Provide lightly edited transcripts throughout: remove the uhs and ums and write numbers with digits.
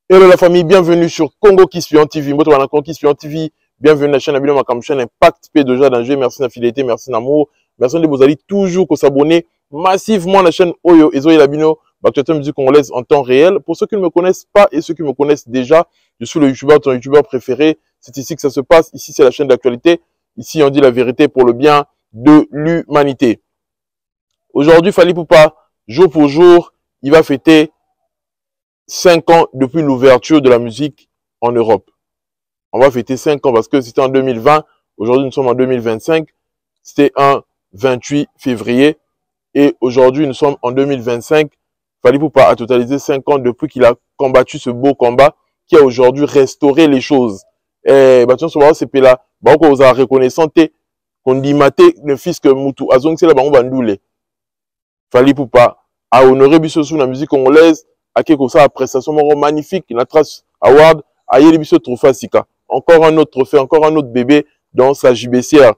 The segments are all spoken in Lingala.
Hello la famille, bienvenue sur Congo Kispion TV. Moi, je Congo Kispion TV. Bienvenue à la chaîne Abino Makam, chaîne Impact P déjà danger. Merci d'affiliation, merci d'amour. Merci de vous aller toujours s'abonner massivement à la chaîne Oyo Ezo et Labino, actualité musique congolaise en temps réel. Pour ceux qui ne me connaissent pas et ceux qui me connaissent déjà, je suis le youtubeur, ton youtubeur préféré. C'est ici que ça se passe. Ici, c'est la chaîne d'actualité. Ici, on dit la vérité pour le bien de l'humanité. Aujourd'hui, Fally Ipupa, jour pour jour, il va fêter 5 ans depuis l'ouverture de la musique en Europe. On va fêter 5 ans parce que c'était en 2020. Aujourd'hui, nous sommes en 2025. C'était un 28 février. Et aujourd'hui, nous sommes en 2025. Fally Ipupa a totalisé 5 ans depuis qu'il a combattu ce beau combat qui a aujourd'hui restauré les choses. Et, c'est là. Vous avez reconnaissance qu'on dit maté le fils que Moutou Azong, c'est là, bandoule. Fally Ipupa a honoré Bissosou la musique congolaise. À quelque chose, prestation magnifique, la Trace Award, à Yélibiso Trophée Sika. Encore un autre trophée, encore un autre bébé dans sa JBCR.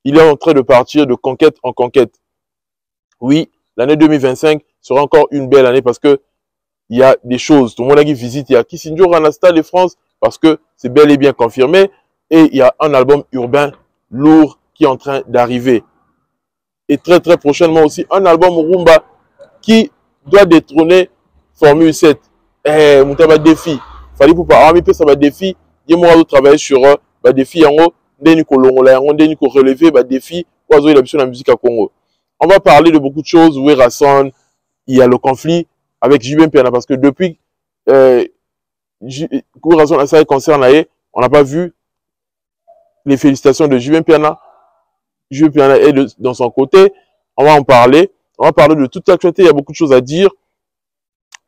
Il est en train de partir de conquête en conquête. Oui, l'année 2025 sera encore une belle année parce que il y a des choses. Tout le monde a qui visite, il y a Kissinger en la Stade de France parce que c'est bel et bien confirmé. Et il y a un album urbain lourd qui est en train d'arriver. Et très prochainement aussi, un album Rumba qui doit détrôner Formule 7. Moutaba défi. Fally Ipupa ça va défi. Il y a travailler sur défi yango ndeni ko longola yango ndeni ko relever défi oiseau il a besoin de la musique à Congo. On va parler de beaucoup de choses. Où Rasson, il y a le conflit avec JB Mpiana parce que depuis Rasson ça concerne on n'a pas vu les félicitations de JB Mpiana. JB Mpiana est dans son côté. On va en parler. On va parler de toute l'actualité. Il y a beaucoup de choses à dire.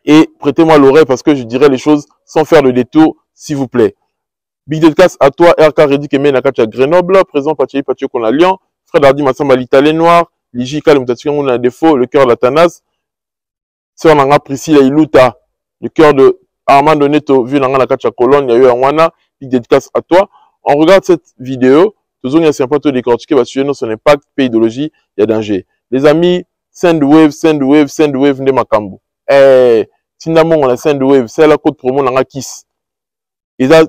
Et prêtez-moi l'oreille parce que je dirai les choses sans faire le détour, s'il vous plaît. Big dédicace à toi, RK Reddy Kemé Nakacha Grenoble, présent Paché Paché qu'on a Lyon, Fred Hardy Massamba l'Italien Noir, Liji Kalimutation on a défaut, le cœur d'Atanas, Sœur Nanga Priscilla Iluta, le cœur de Armando Neto, vu Nanga Nakacha Colonne, il y a eu un Wana, big dédicace à toi. On regarde cette vidéo, toujours il y a un peu décortiqué, parce que son impact, idéologie, il y a danger. Les amis, send wave, de Makambo. Tindamon, on a Sendwave, c'est la code promo, on a Kiss. Et ça,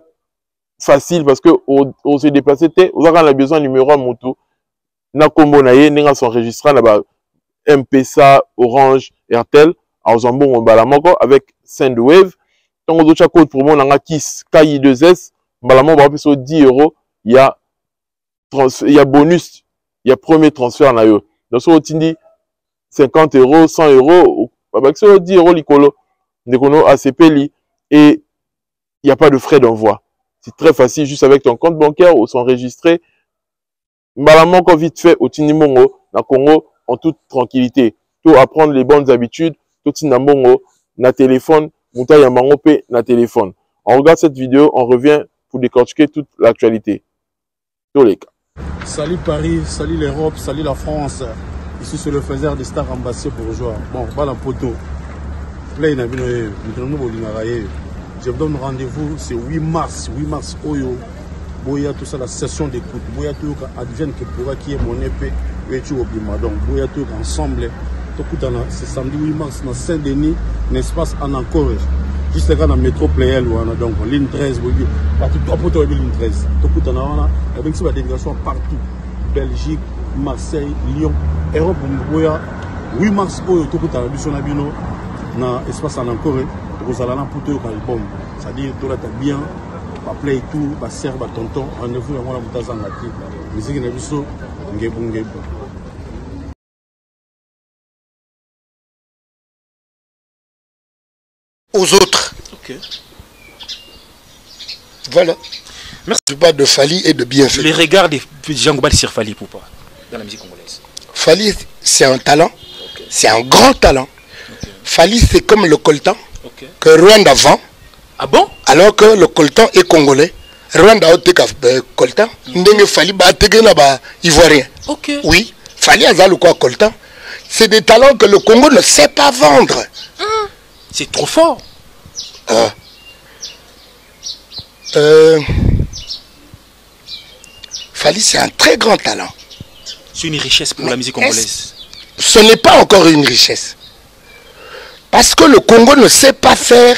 facile parce que on se déplace, on a besoin de numéro à moto. Na combo na ye, n'enga s'enregistrer là-bas. MPSA, Orange, Airtel, à Ozambon, on balamoko avec Sendwave. Donc, on a code promo, on a Kiss, KI2S, balamoko, on va passer 10 €. Il y a bonus, il y a premier transfert na yo. Donc, on dit 50 €, 100 €, avec ça, 10 € l'icolo. Nekono ACP li et il n'y a pas de frais d'envoi. C'est très facile, juste avec ton compte bancaire ou s'enregistrer. Malamon qu'on vite fait au Tinimongo, na Congo, en toute tranquillité. Tout apprendre les bonnes habitudes, tout Tinamongo, na téléphone, Mouta Yamangope, na téléphone. On regarde cette vidéo, on revient pour décortiquer toute l'actualité. Tous les cas. Salut Paris, salut l'Europe, salut la France. Ici c'est le faiseur des stars ambassadeurs bourgeois. Bon, voilà poteau. Je vous donne rendez-vous, c'est 8 mars, Oyo. Boya tout ça, la session d'écoute. Boya tout advienne que pourra qui est mon épée, et tu oublies donc. Boya tout ensemble. C'est samedi 8 mars dans Saint-Denis, un espace en encore. Juste là dans le métro Playel, donc ligne 13, partout, pour ligne 13. Tout on a avec la délégation partout. Belgique, Marseille, Lyon, Europe, Boya. 8 mars, Oyo, tout on a vu son abino. Dans l'espace en Corée, vous allez en poter au album. C'est-à-dire que tout là, bien, pas play tout, pas serre, pas tonton, on est venu à moi la moutasse en latin. Musique n'a vu ça, ngebou. Aux autres. Ok. Voilà. Merci. Je parle de Fally et de bienfait. Les regards des gens qui sur Fally Ipupa dans la musique congolaise. Fally, c'est un talent. Okay. C'est un grand talent. Fally, c'est comme le coltan que Rwanda vend. Ah bon? Alors que le coltan est congolais. Rwanda a été coltan. Ndenge Fally a été ivoirien. Ok. Oui, Fally a le quoi coltan. C'est des talents que le Congo ne sait pas vendre. C'est trop fort. Fally, c'est un très grand talent. C'est une richesse pour la musique congolaise. Ce n'est pas encore une richesse. Parce que le Congo ne sait pas faire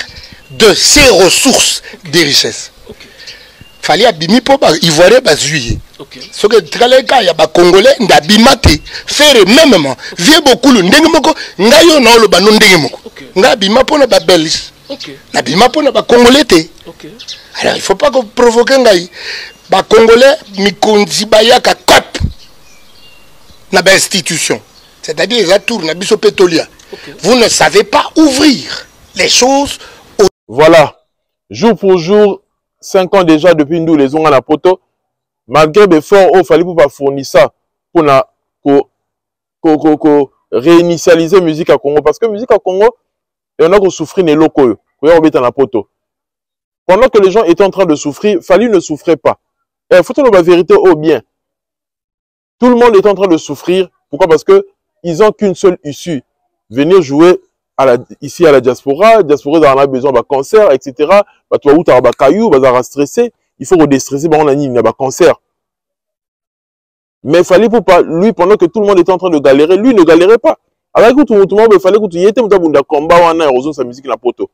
de ses ressources des richesses. Fallait abimi pour Ivoirien bazuye. Ce que Traleka ya ba Congolais ndabimate faire mêmement. Vie beaucoup le ndengmoko ngayo na lo banu ndengmoko. Ngabima pour na ba Belge. Nabima pour na ba Congolais te. Alors il faut pas que provoquer ngai. Ba Congolais mikonzi bayaka cop na ba institution. C'est-à-dire les atours na biso pétrolier. Vous ne savez pas ouvrir les choses. Voilà. Jour pour jour, 5 ans déjà depuis nous les ont à la poto. Malgré l'effort, il fallait pour fournir ça pour réinitialiser la musique à Congo. Parce que la musique à Congo, il y en a qui souffrent les locaux. Pendant que les gens étaient en train de souffrir, Fally ne souffrait pas. Il faut dire la vérité au bien. Tout le monde est en train de souffrir. Pourquoi? Parce qu'ils n'ont qu'une seule issue. Venir jouer ici à la diaspora. La diaspora, on a besoin d'un concert, etc. Tu as un caillou, tu as stressé. Il faut redéstresser, on a un cancer. Mais il fallait pour pas, lui, pendant que tout le monde était en train de galérer, lui ne galérait pas. Alors tout le monde, il fallait que tu y étais, tu as combat, on a sa musique la poto.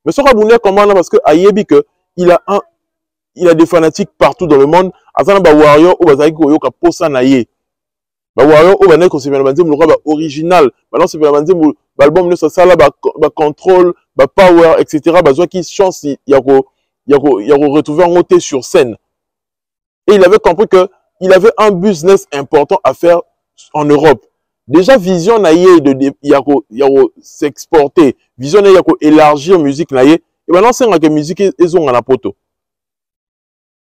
Mais ce qu'il combat parce que Ayebi que il a des fanatiques partout dans le monde. Azana ba warrior ou bazaki ko yoka posa na ye. Ba warrior ou bané ko se bien banze muloko ba original. Maintenant c'est bien banze l'album ne ça là ba contrôle, ba power etc. Bazwa qui chance ya ko retrouver en côté sur scène. Et il avait compris que il avait un business important à faire en Europe. Déjà vision na ye de yako s'exporter, vision na yako élargir musique na ye. Et maintenant c'est que musique ils ont la poto.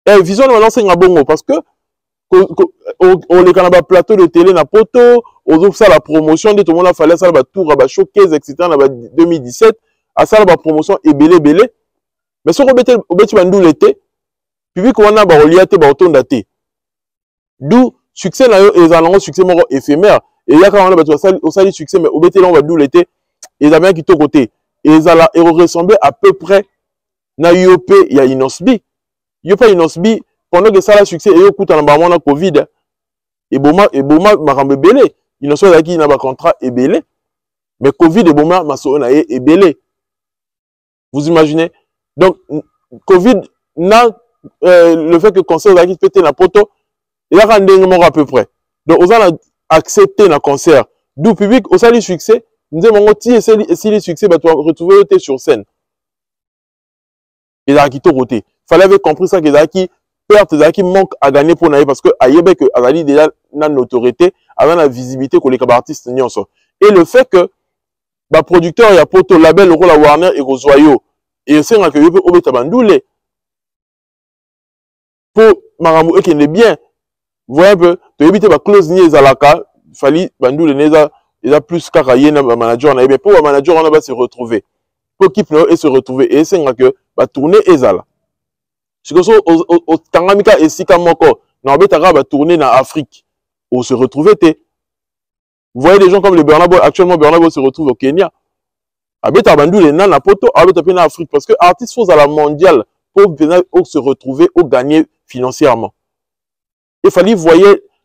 Et vision maintenant c'est un bongo parce que on les canaba plateau de télé na poto, on ça la promotion de tout le monde a fallu ça la tour à showcase etc. en 2017 à ça la promotion et belé. Mais ce qu'on au beti bandou l'été, public on a ba reliate ba otonda té. D'où succès na yo et allons succès moro éphémère et il y a quand on a ça au sali succès mais au beti là on va dou l'été et les amis qui to côté et ils alla et ressembler à peu près na Yopé il y a Inosbi. Yopé Inosbi pendant que ça a succès et écoute en bas na Covid et boma marambe belé Inosbi là qui n'a pas contrat et belé mais Covid et boma maso na et belé. Vous imaginez? Donc Covid n'a le fait que concert là qui pété na poto il a rendu à peu près. Donc on a accepté le concert du public au sali succès nous avons dit si les succès bah tu vas retrouver sur scène. Il a quitté côté. Fallait avoir compris ça qu'il a qui perte qui manque à gagner pour naïe parce que Ayebe que Azali déjà n'a notoriété, avant la visibilité que les artistes n'y sont. Et le fait que bah producteur il y a poto label le rôle à Warner et Rosoyo et c'est que Yobe Obeta Bandoule pour Maramou et qui est bien. Vous voyez un peu, tu évites bah close ni Zalaka, Fally Bandoule neza il a plus carayé na manager na bien pour manager on va se retrouver. Pour équipe et se retrouver et c'est que bah tourner Ezala. C'est que au Tanganyika et Sikamoko, na betara va tourner en Afrique. On se retrouver té. Vous voyez des gens comme le Bernabo actuellement Bernabo se retrouve au Kenya. Abeta Bandoule na na poto abeta en Afrique parce que artiste faut à la mondiale pour se retrouver ou gagner financièrement. Il fallait voir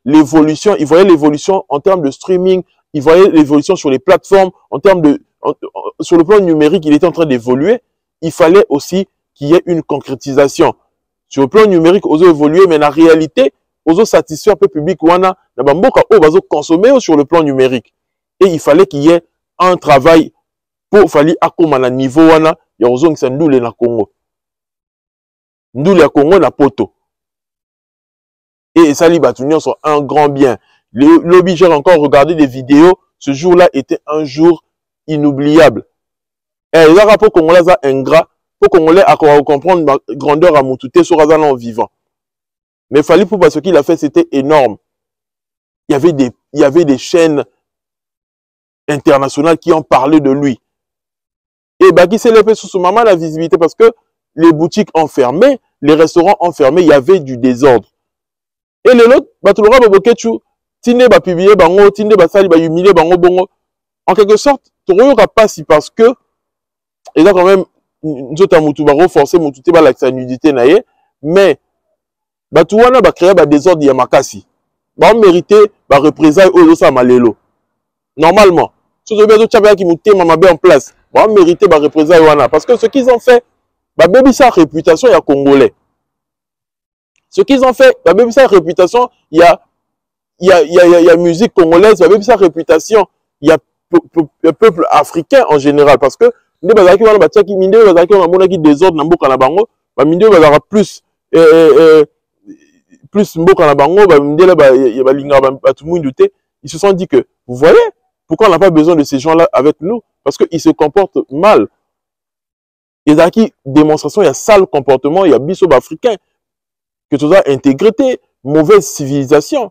l'évolution, il voyait l'évolution en termes de streaming, il voyait l'évolution sur les plateformes, en termes de sur le plan numérique, il était en train d'évoluer. Il fallait aussi qu'il y ait une concrétisation. Sur le plan numérique, on a évolué, mais la réalité, on a satisfait un peu public, on a consommer sur le plan numérique. Et il fallait qu'il y ait un travail pour fallait accompagner à niveau, il y a besoin que ça nous na Congo. Nous les Congo na poto. Et ça, les Batunions sont un grand bien. Le lobby, j'ai encore regardé des vidéos. Ce jour-là était un jour inoubliable. Et les rapports congolais sont ingrats. Pour Congolais à comprendre la grandeur à Moutouté sur Razan en vivant. Mais Fally Poupa, ce qu'il a fait, c'était énorme. Il y avait des chaînes internationales qui ont parlé de lui. Et Baki s'est levé sous ce moment la visibilité parce que les boutiques ont fermé, les restaurants ont fermé, il y avait du désordre. Et les autres, Batulora Bobokechu, Tine ba publier bango, Tine ba sali ba humilier bango bongo. En quelque sorte, tu n'auras pas si parce que, et là quand même, nous avons renforcé mon tout la nudité naie, mais Batouana va créer des ordres Yamakasi. Va mériter va représailles au sa malelo. Normalement, ce que tu as qui m'a en place, vont mériter ba représailles wana parce que ce qu'ils ont fait ba baby sa réputation ya congolais. Ce qu'ils ont fait ba baby sa réputation il y a musique congolaise, ba baby sa réputation il y a peuple africain en général parce que les bazaki wana ba tiaki minde bazaki wana mona ki désordre na mboka na bango ba minde bazaka plus plus mboka na bango ba minde ba linga ba tout monde douté. Ils se sont dit que vous voyez pourquoi on n'a pas besoin de ces gens-là avec nous parce qu'ils se comportent mal. Il y a qui démonstration, il y a sale comportement, il y a biso africain que tu dois intégrer, mauvaise civilisation.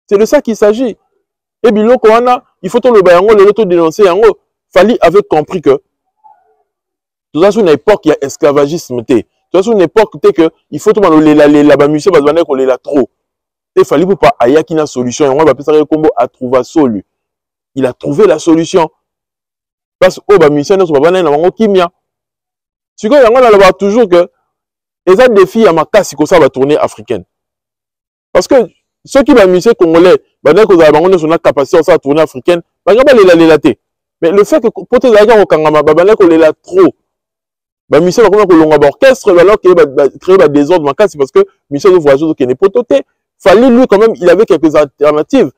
C'est de ça qu'il s'agit. Et bien là, il faut tout le bayango, le retour dénoncer yango. Fali avait compris que tout ça sur une époque il y a esclavagisme tout ça sur une époque que il faut tout la musique parce qu'on la trop. Il fallait pour pas aya qui n'a solution. On va penser que combo a trouvé solution. Il a trouvé la solution. Parce que ba musicien ne sont pas na bango kimia. Si quoi yango là toujours que les autres défis à ma casse comme ça va tourner africaine. Parce que ceux qui va musicien congolais, ba na ko za bango ne sont na capacité ça tourner africaine, ba nga ba la té. Mais le fait que pour te zaga au kangama ba na ko la trop. Ba musicien va comment ko longa ba orchestre alors que ba créer ba désordre ma casse parce que musicien de voyage qui n'est pas toté. Fallait lui quand même, il avait quelques alternatives.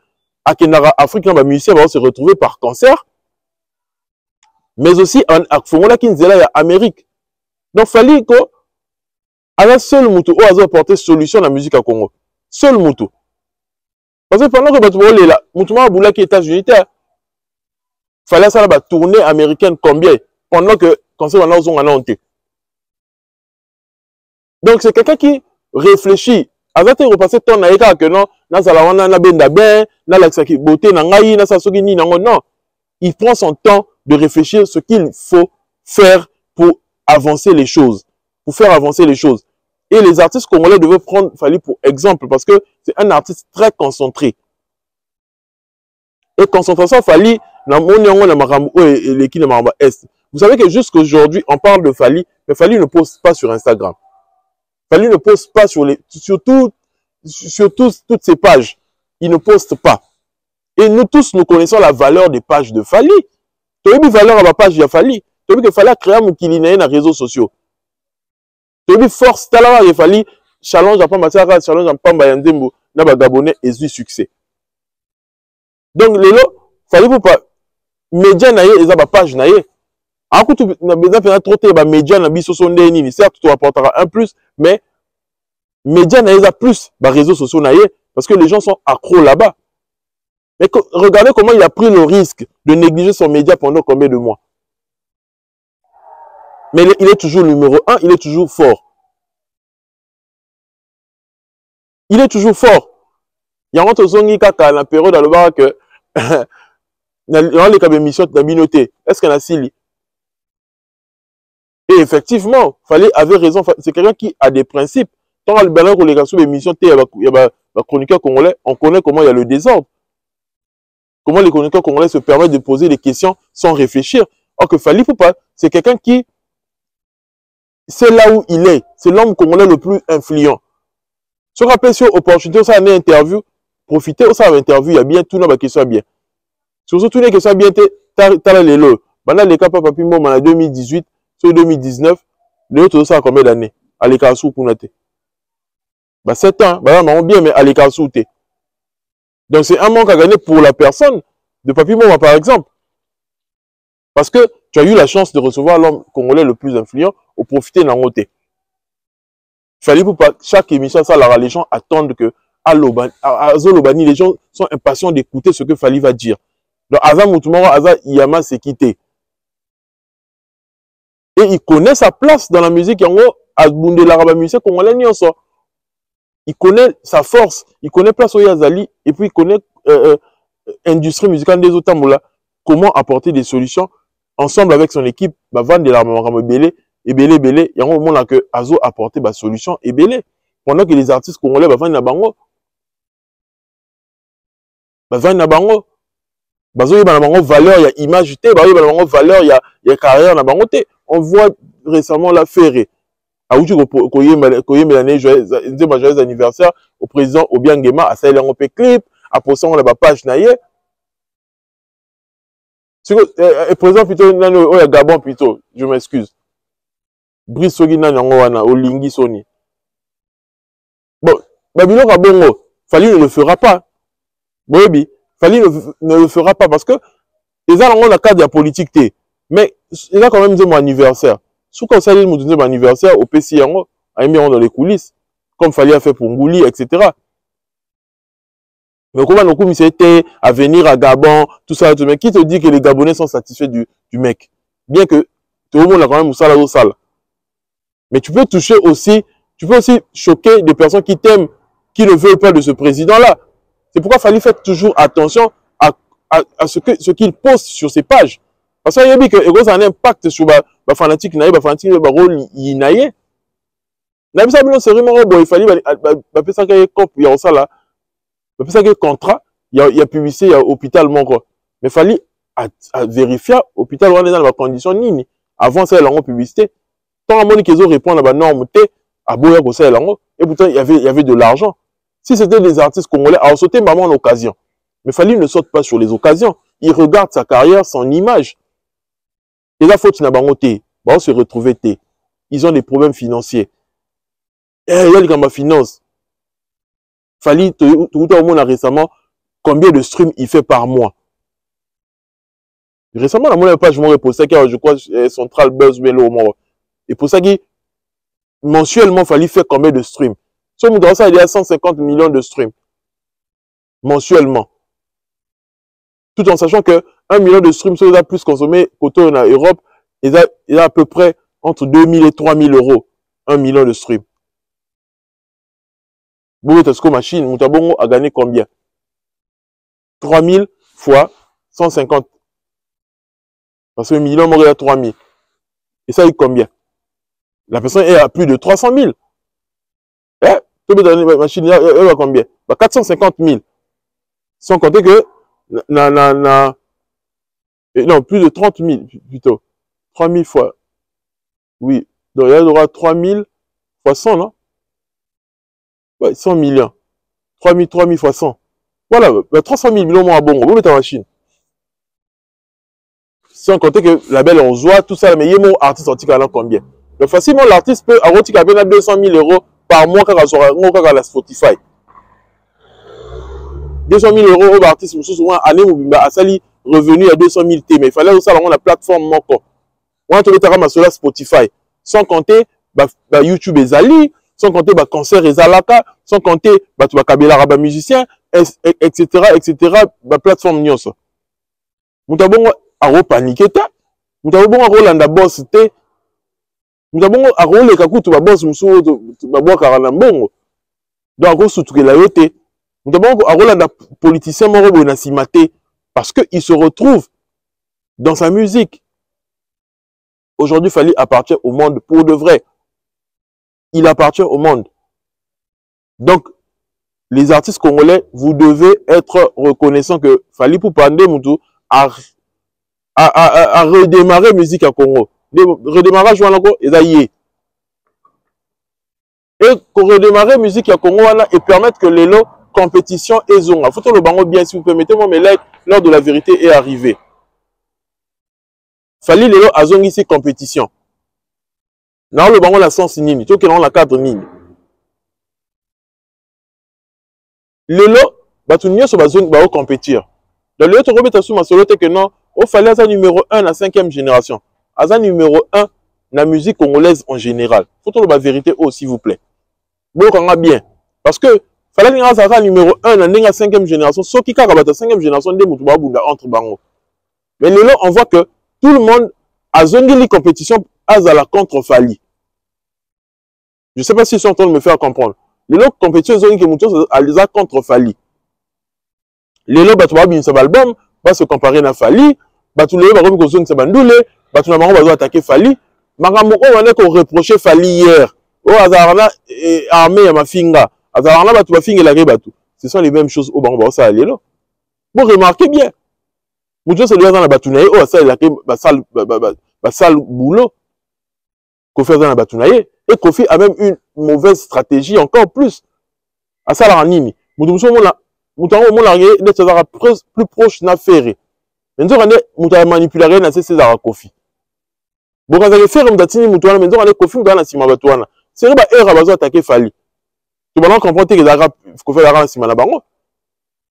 À Kenara Afrique, les musiciens vont se retrouver par concert. Mais aussi, en Fongola Kinzela, il y a Amérique. Donc, fallait que, à la seule moutou, on a apporté solution à la musique à Congo. Seul moutou. Parce que pendant que Batouole est là, Moutouma Boula qui est États-Unis, fallait ça la tournée américaine combien? Pendant que, quand c'est on a honté. Donc, c'est quelqu'un qui réfléchit. Azate repasser ton naïka que non, na salawana na benda ben, na laksaki beauté na ngai, na sasogi ni nango non. Il prend son temps de réfléchir ce qu'il faut faire pour avancer les choses, pour faire avancer les choses. Et les artistes congolais devaient prendre Fali pour exemple parce que c'est un artiste très concentré. Et concentration Fali na moniongo na makambo et l'équipe de Maramba Est. Vous savez que jusqu'aujourd'hui on parle de Fali, mais Fali ne poste pas sur Instagram. Fali ne poste pas sur toutes ces pages. Il ne poste pas. Et nous tous, nous connaissons la valeur des pages de Fali. Tu as vu valeur à ma page de Fali. Tu as vu que Fali a créé un moukilinaï dans les réseaux sociaux. Tu as vu force, talama de Fali, challenge à Pambasara, challenge à Pambayandembo, n'a pas d'abonnés et du succès. Donc, les lots, Fali pour pas, média naïe, ils ont ma page naïe. En coup, tu as besoin de traiter les médias dans biso son déni. Certes, tu apporteras un plus, mais médias n'a plus les réseaux sociaux parce que les gens sont accros là-bas. Mais regardez comment il a pris le risque de négliger son média pendant combien de mois. Mais il est toujours numéro 1, il est toujours fort. Il est toujours fort. Il y a un autre kaka la période dans le bar que dans les cas d'émission de la minorité. Est-ce qu'il y a Sili? Et effectivement, Fali avait raison. C'est quelqu'un qui a des principes. Tant que les gars sur l'émission, il y a les chroniqueurs congolais, on connaît comment il y a le désordre. Comment les chroniqueurs congolais se permettent de poser des questions sans réfléchir. Or que Fali Poupa, c'est quelqu'un qui, c'est là où il est. C'est l'homme congolais le plus influent. Se rappelle sur opportunité, ça a une interview, profitez, ça a une interview, il y a bien tout dans ma question bien. Surtout toutes les questions bien, t'as les lots. Pendant les cas, Papa Pimbo, en 2018, sur 2019, le autre, ça a combien d'années? À l'écart sous Kunate. 7 ans, bien, mais à l'écart sous. Donc c'est un manque à gagner pour la personne de Papi Moma, par exemple. Parce que tu as eu la chance de recevoir l'homme congolais le plus influent au profiter d'un côté. Il fallait pour pas chaque émission, ça, là, les gens attendent que à Zolobani, les gens sont impatients d'écouter ce que Fali va dire. Donc, Aza Moutoumara, Aza Iyama s'est quitté. Et il connaît sa place dans la musique. En gros, à Bunde l'arabe musique congolais, il connaît sa force. Il connaît place au Yazali. Et puis, il connaît industrie musicale des autres là. Comment apporter des solutions ensemble avec son équipe. Bah, vendre de l'arabe belé. Et belé, belé. Il y a un moment là que Azo apporté des solutions et belé. Pendant que les artistes congolais, bah, vendent la bango. Bah, vendent la bango. Bah, il y a une valeur, il y a image, il y a une valeur, il y a carrière, il y a on voit récemment la Ferré. A ouju koye melane joyeux anniversaire au président Obiangema à Saïla Ngopé clip, à posant la page naïe. Présent plutôt, oh, Gabon plutôt, je m'excuse. Brice Sogi Nanyangowana, Olingi Soni. Bon, Babylon Rabongo, Fali ne le fera pas. Bobi, Fali ne le fera pas parce que ils ont la carte de la politique, mais il a quand même mon anniversaire. Sous comme ça, il m'a donné mon anniversaire au PC à émirant dans les coulisses, comme Fali a fait pour Ngouli, etc. Mais comment nous c'était à venir à Gabon, tout ça, tout, mais qui te dit que les Gabonais sont satisfaits du mec? Bien que tout le monde a quand même ça au sale. Mais tu peux toucher aussi, tu peux aussi choquer des personnes qui t'aiment, qui ne veulent pas de ce président-là. C'est pourquoi il fallait faire toujours attention à ce qu'il poste sur ses pages. Parce qu'il y a dit que ça a un impact sur les fanatiques, les fanatiques, les rôles, ils naïe. Il fallait faire ça qu'il y a ça là. C'est ça que contrat, il y a publicité, il y a hôpital mon quoi. Mais il fallait vérifier hôpital on est dans la condition nini. Avant ça, il y a la publicité. Tant que qu'ils ont répondu à la norme, à Boya pour ça, et pourtant il y avait de l'argent. Si c'était des artistes congolais, alors sauter maman en occasion. Mais Fali ne saute pas sur les occasions. Il regarde sa carrière, son image. Et là, faut que tu n'as pas noté. On se retrouver té. Ils ont des problèmes financiers. Il y a des finances. Fali, tout le monde a récemment, combien de streams il fait par mois? Récemment, la page, je m'en repose, je crois, Central Buzz, mais au moins. Et pour ça, mensuellement, Fali fait combien de streams? Sur mon ça, il y a 150 millions de streams. Mensuellement. Tout en sachant que 1 million de streams, ça a plus consommé qu'autant en Europe, il a à peu près entre 2000 et 3000 euros. 1 million de streams. Boubetasko Machine, Moutabongo a gagné combien? 3000 fois 150. Parce que 1 million, il y a 3000. Et ça, il combien? La personne est à plus de 300 000. Machine, elle va combien? 450 000. Sans compter que, non, plus de 30 000, plutôt. 3 000 fois. Oui. Donc, il y aura 3 000 fois 100, non? Ouais, 100 millions. 3 000 fois 100. Voilà, 300 000 millions à bon. Vous mettez en machine. Sans compter que la belle on voit tout ça, mais il y a mon artiste antique à combien? Donc, facilement, l'artiste peut avoir 200 000 euros par mois quand il a la Spotify. 200 000 euros au artiste, souvent, année, à sali revenu à 200 000 T. Mais il fallait aussi avoir la plateforme, on a trouvé la Spotify. Sans compter, YouTube et Zali. Sans compter concert et Zalaka, sans compter Kabila Rabat musicien, etc. Plateforme nyonso. Moutabongo a paniqué ta. Moutabongo a Rolanda boss te. Moutabongo a rolé kakutu ba boss muso ba bois karanambongo. Donc on soutouke la yote. Moutabongo a Rolanda politicien moro na simate parce que il se retrouve dans sa musique. Aujourd'hui, Fali appartient au monde pour de vrai. Il appartient au monde. Donc, les artistes congolais, vous devez être reconnaissants que Fali Poupa Ndé a redémarré musique à Congo. Redémarrage encore, et ça y est. Et pour redémarrer musique à Congo et permettre que les lots compétition et zonga. Faut le bango bien, si vous permettez-moi, mais l'heure de la vérité est arrivée. Fali les lots à zongi ici compétition. Dans le bango la sens nini, tu vois la cadre nini. Le lot, tu n'y a pas besoin de compétir. Dans le lot, tu remets sous ma solo que non, il fallait ça numéro 1 la 5e génération. Ça numéro 1 la musique congolaise en général. Faut le la vérité aussi, s'il vous plaît. Bon, on a bien. Parce que fallait ça numéro 1 la 5e génération. Sauf qui a la 5e génération des moutouabunda entre bango. Mais le lot, on voit que tout le monde a zongi les compétitions à la contre Fali. Je ne sais pas si ils sont en train de me faire comprendre. Les lots compétitions zongi que à les contre Fali. Les lots batouabin sa album va se comparer à Fali. Batou les baromi ko zongi sa bandoule. Batou na bango va attaquer Fali. Makamoko on a qu'on reproché Fali hier. Oh azarana armée ya mafinga. Azarana batou ba finga la batou. Ce sont les mêmes choses au bango ça les lots. Vous remarquez bien. Moutou se doit dans la batounaye. Oh ça il a sale boulot. Kofi dans la batounaye. Et Kofi a même une mauvaise stratégie encore plus. À ça la nini. Moutou la plus proche n'a ferré. mais nzo kande muta manipulare na c'est za Kofi boka za faire mutatini mutu wana mais nzo kande Kofi muta na sima batu wana c'est ba erreur bazo attaquer Fally tu vas comprendre que za Kofi la na sima na bango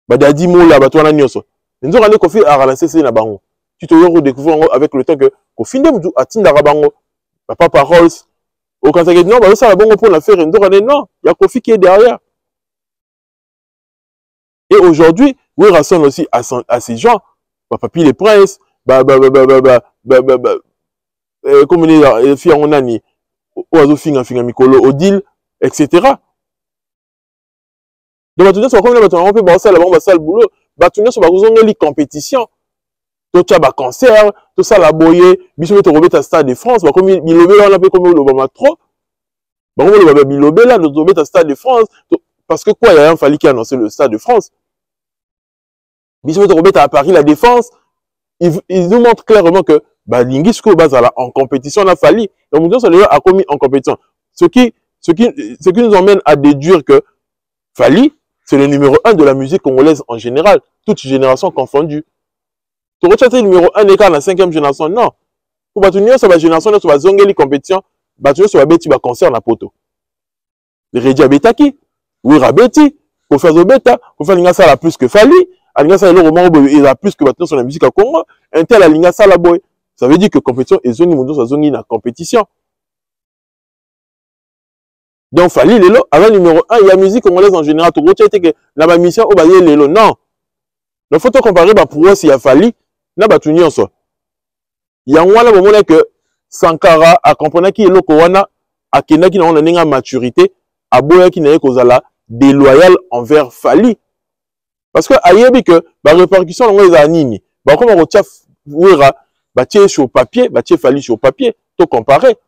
ba dadi mola batu wana nyoso mais nzo kande Kofi a relancer c'est na bango tu te redécouvrir avec le temps que Kofi nde mutu atinda bango papa paroles au quand ça non bah ça la bonne pour la faire nzo kande non il y a Kofi qui est derrière. Et aujourd'hui, oui, Rasson aussi à ces gens, Papi les Princes, comme on est filles en année, Oazo Finga Mikolo, Odile, etc. Donc, maintenant, c'est comme on peut passer la bombe, ça le boulot, maintenant, c'est pas les compétitions. Tout ça, cancer, tout ça, la boye, bisous, tu remets à Stade de France, comme il lobé là, on appelle comme le trop. Comme le lobé là, tu remets à Stade de France. Parce que quoi, il y a un Fally qui a annoncé le Stade de France. Bisous de remettre à Paris la défense. Ils nous montrent clairement que Lingisco Bazala en compétition on a Fally. Donc nous sommes a commis en compétition. Ce qui nous emmène à déduire que Fally, c'est le numéro 1 de la musique congolaise en général, toute génération confondue. Tu retiens le numéro 1 écart la 5e génération, non. Pour bâtonner sur la génération, sur la zone les compétitions, bâtonner sur la bêtise, concert na poto. Le Redia Betaki. Oui, Rabeti, pour faire Zobeta, pour faire l'ingasa la plus que Fally, l'ingasa le roman il a plus que maintenant sur la musique à Congo, un tel à l'ingasa la boy. Ça veut dire que compétition est zone monde sa zone na compétition. Donc Fally lelo avant numéro 1, il y a musique congolaise en général, tout gros été que la mission au baye lelo non. Le faut comparer pour eux s'il y a Fally, na batuni en soi. Il y a un moment que Sankara a compris qui est le Kowana a kena qui n'a pas maturité, a boya qui n'a pas déloyal envers Fally. Parce que ayebi que la répercussion on les a nini. Bah comme on retient ouera, bah tiens sur papier, bah tiens Fally sur papier, tout comparer.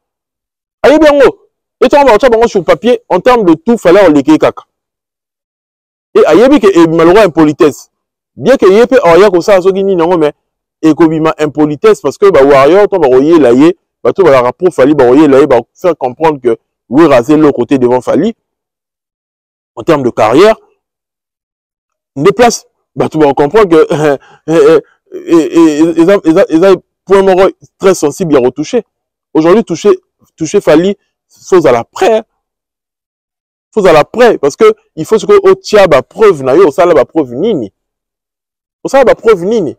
Ayebi ngo. Et toi on va retient sur papier en termes de tout Fally on l'écrit kaka. Et ayebi que malheureux impolitesse. Bien que yepe oya ko ça soki ni non mais et kobima impolitesse parce que bah warrior to ba royer la yé, bah tout ba rapport Fally ba royer la yé, bah faire comprendre que ouera c'est le côté devant Fally. En termes de carrière, des places, bah, tu vas comprendre que ils ont point mort très sensible à retoucher. Aujourd'hui, toucher Fally, faut à la près. Faut à la près, parce que il faut que au tia ba preuve na yo, ça la ba preuve nini. Ça ba preuve nini.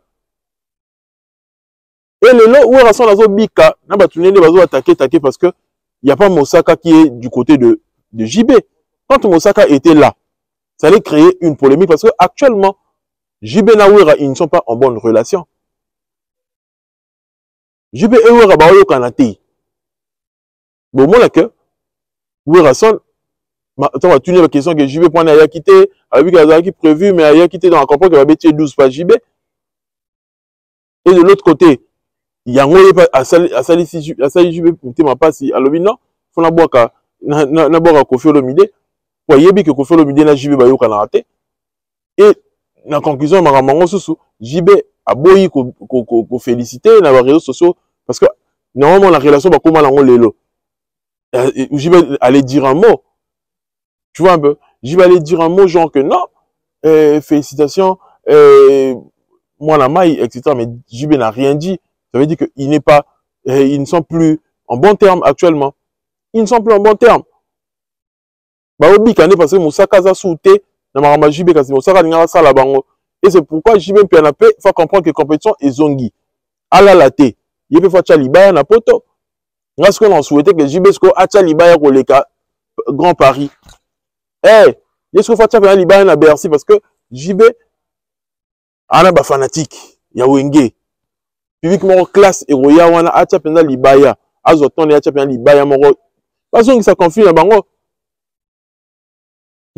Et le lot où rason nazo bika, na ba tunene bazo attaquer parce que il y a pas Mosaka qui est du côté de JB. Quand Mosaka était là, ça allait créer une polémique parce que actuellement, JB et Ouera, ils ne sont pas en bonne relation. JB et Ouera, bah, au Kanate. Bon, moi, là, que, Ouera son, attends, on va tourner la question que JB prend à quitté, avec la qui prévu, mais à quitté dans la campagne, qu'il va mettre 12 par JB. Et de l'autre côté, il y a un à Sali JB, ma passe, à l'obino, faut la boire à Kofi Olomide. Pour yebi que Kofi Olomide na JB bayo kanate et na conclusion maramango susu JB a boyi ko féliciter na réseaux sociaux parce que normalement la relation ba koma lango lelo JB allait dire un mot, tu vois un peu, JB allait dire un mot genre que non félicitations moi la maille etc, mais JB n'a rien dit. Ça veut dire que il n'est pas ils ne sont plus en bon terme actuellement, ils ne sont plus en bon terme. Bah obi kane parce que Mosaka za souté na maramba JB kasi Mosaka linga sala bango et c'est pourquoi JB pianape faut comprendre que compétition est zongi ala laté yebe faut tcha libaya na poto parce qu'on souhaitait que JB sko acha libaya ko leka Grand Paris yesko faut tcha libaya na Bercy parce que JB ana ba fanatique ya wenge publiquement classe et roya wana acha penda libaya azoton acha penda libaya moko parce que ça confie na bango.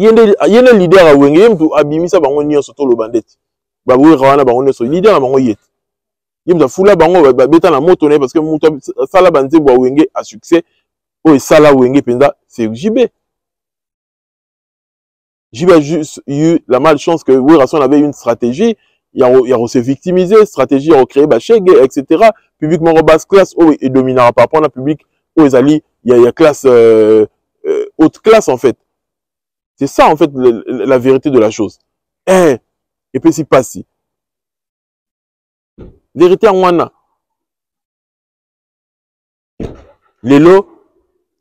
Il y a un leader à Wenge, il y a Abimisa Bango Nyon Soto le bandit. Babou Rawana Bango Nyon Soto, leader à Bango Yet. Il y a Fula Bango, Beta la moto, parce que Sala Banze Wenge a succès. Oh, et Sala Wenge Penda, c'est JB. JB a juste eu la malchance que Werason avait une stratégie. Il y a se victimiser, stratégie à recréer Bacheg, etc. Publiquement, basse classe, oh, et dominera par rapport à la public, oh, il y a classe, haute classe en fait. C'est ça, en fait, la vérité de la chose. Et puis, c'est pas si. Vérité en wana. Lelo,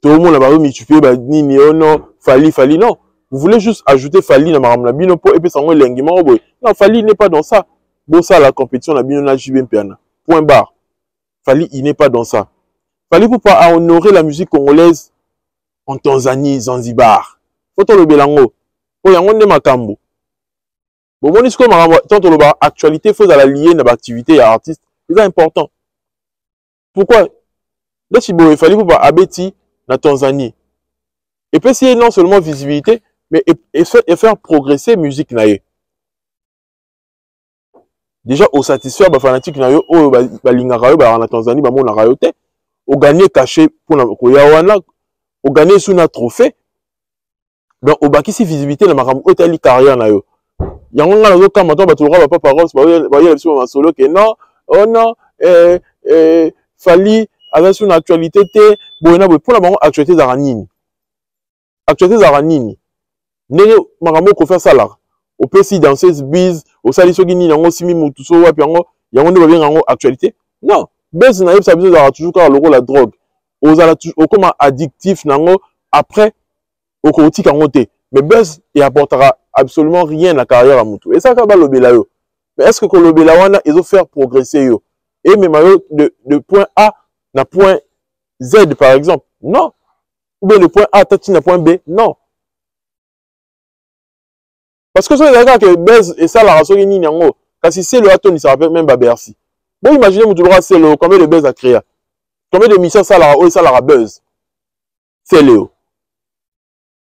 tout le monde a barré mitupé, nini, oh non, Fali, non. Vous voulez juste ajouter Fali dans ma bino po et puis ça l'engagement. Non, Fali n'est pas dans ça. Bon, ça, la compétition, la bino na JBMPana. Point barre. Fali, il n'est pas dans ça. Fali pour pas honorer la musique congolaise en Tanzanie, Zanzibar. Faut le belango. Faut yango ne makambo. Bon, mon discours, tant que l'actualité, il faut la lier à l'activité à artiste. C'est important. Pourquoi? Là, il fallait pour abeti na Tanzanie. Et puis, c'est non seulement visibilité, mais et faire progresser la musique. Déjà, au satisfaire les fanatiques na Tanzanie, au gagner cachet pour au gagner sous un trophée. Donc, au baki si visibilité na makambo otali carrière na yo. Yango nga nazo kama to batulora ba papa Ross ba yela biso ma solo que non, oh non, Fali avec son actualité te boyena boy pour la bango actualité za nini. Actualité za nini. Ndenge makambo ko faire ça là. Au pesi danseuse bise, au sali soki nini yango simi mutu so wapi yango nde ba bien yango actualité. Non, base na yebsa biso za toujours car le la drogue. Ozala au comme addictif nango après au côté kangote. Mais buzz il apportera absolument rien à la carrière à Moutou. Et ça va le belayo. Mais est-ce que le belawana ils ont fait progresser yo? Et même de point A à point Z par exemple? Non. Ou bien le point A tati na point B? Non. Parce que ça veut dire que buzz et ça la raison ni yango. Car si c'est le aton il se rappelle même Bercy. Bon imaginez Moutou c'est le combien de buzz a créé? Combien de missions ça la buzz? C'est Léo.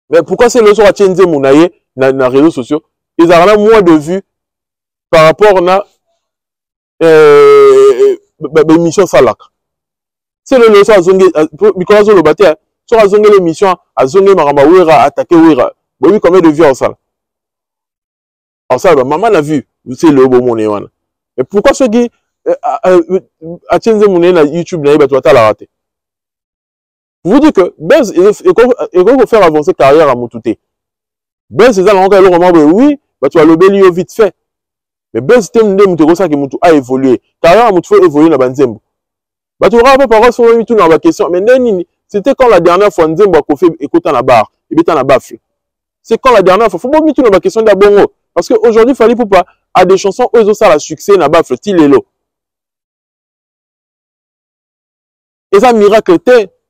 Mais pourquoi c'est le soir à Tchenze Mounaye dans les réseaux sociaux? Ils ont moins de vues par rapport à l'émission Salak. C'est le soir à Zongue, Nicolas Zolobate, sur à Zongue l'émission, à Zongue Maramba Ouira, attaqué Ouira. Vous voyez combien de vues en salle? En salle, maman l'a vu, c'est le beau monnaie. Mais pourquoi ceux qui à Tchenze Mounaye dans YouTube, n'a pas la raté? Vous dites que Buzz, il faut faire avancer carrière à Moutouté. Buzz, c'est ça, oui, tu vas le bélio vite fait. Mais Buzz, c'est un peu ça que Moutou a évolué. Carrière à Moutou a évolué dans Banzembo. Tu auras pas parole sur tout dans la question. Mais c'était quand la dernière fois Nzembo a fait écouter la barre, et bien la baffle. C'est quand la dernière fois. Faut pas mettre dans la question d'abongo. Parce qu'aujourd'hui, il fallait pas à des chansons, eux, ça la succès, la baffle, Tilelo. Et ça, miracle,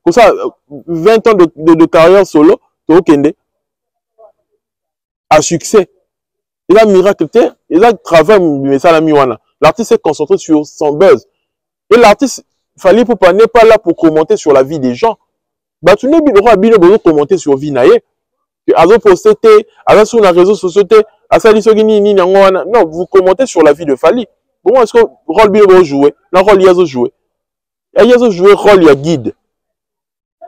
comme ça, 20 ans de carrière solo, à succès. Il a miracle, il a travaillé, mais ça l'a mis. L'artiste s'est concentré sur son buzz. Et l'artiste, fallait pas n'est pas là pour commenter sur la vie des gens. Bah, tu n'es pas bien de commenter sur la vie naïe. Azo posté, azo sur les réseaux sociaux, non, vous commentez sur la vie de Fali. Bon, est-ce que le rôle bien va jouer? Le rôle il a joué. Il a joué rôle, il y a guide.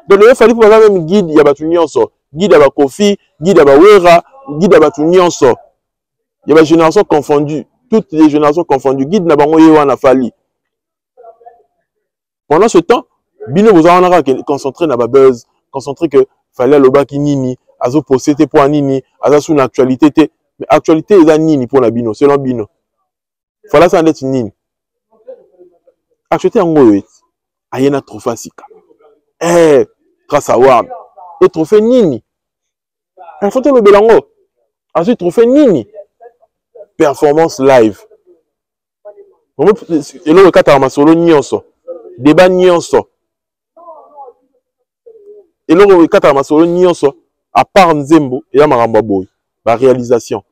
Donc, il fallait pour même guide, il y a battu nyonso. Guide à Kofi, guide à Wera, guide à battu nyonso. Il y a des générations confondues. Toutes les générations confondues. Guide n'a pas eu Fali. Pendant ce temps, Bino vous en concentré dans la buzz, concentré que fallait le baki nini, azo posséder pour nini, azo sur l'actualité. Mais actualité est nini pour la Bino, selon Bino. Fallait ça être nini. Actualité en gros, ayena trop facile. Grâce à Ward. Et trophée Nini. Il faut le belango. Ensuite, trophée Nini. Performance live. Et là, le cas de solo nyonso. Débat nyonso. Et là, le cas de solo nyonso. À part Nzembo, et là, Maramba Boy. La réalisation.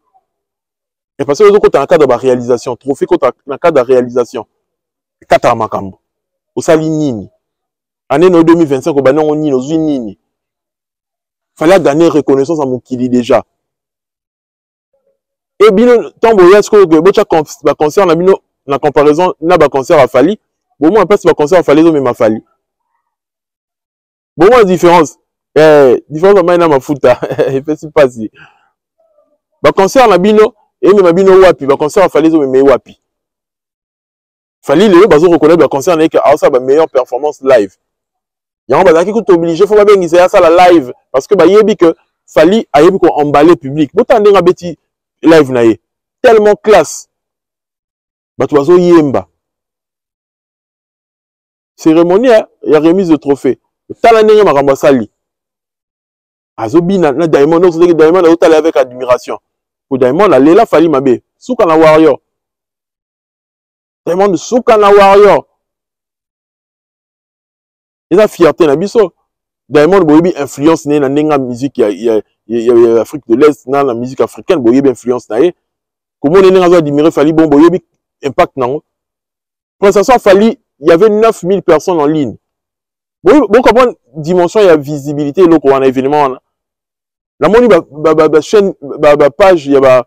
Et parce que quand tu as un cas de réalisation, trophée quand tu as un cas de réalisation. Kata Makambo. Au sali Nini. Année 2025, il fallait gagner reconnaissance à mon kili déjà. Et bien, tant que est-ce que concert la comparaison n'a pas concert à Fali, bon moi après c'est pas concert à Fali mais ma Fali. Bon moi différence différence ma na mafuta, il fait pas si. Ba concert na bino et même bino wapi, ba concert à Fali mais wapi. Fali le bazo reconnaître ba concert na que ça ba meilleure performance live. Il y a un qui est obligé, faut pas bien essayer ça la live parce que bah yebi que Fali a yebi qu'on emballer public. Botan denga beti live naie tellement classe. Bah tu vas yemba. cérémonie, il y a remise de trophée. Tala ndenge makambo sali. Azobina na Diamond, on sait que Diamond a outalé avec admiration. Pour Diamond, la Lela Fali Mabe, Souka na Warrior. Diamond Souka na Warrior. Et la fierté na biso. Diamond boyebi influence na ndenge musique il y a Afrique de l'Est na la musique africaine boyebi influence na ye. Comment on est admiré Fali bon boyebi impact nango. Prestation Fali, il y avait 9000 personnes en ligne. Bon comment dimension il y a visibilité là qu'on a événement. La moni chaîne page il y a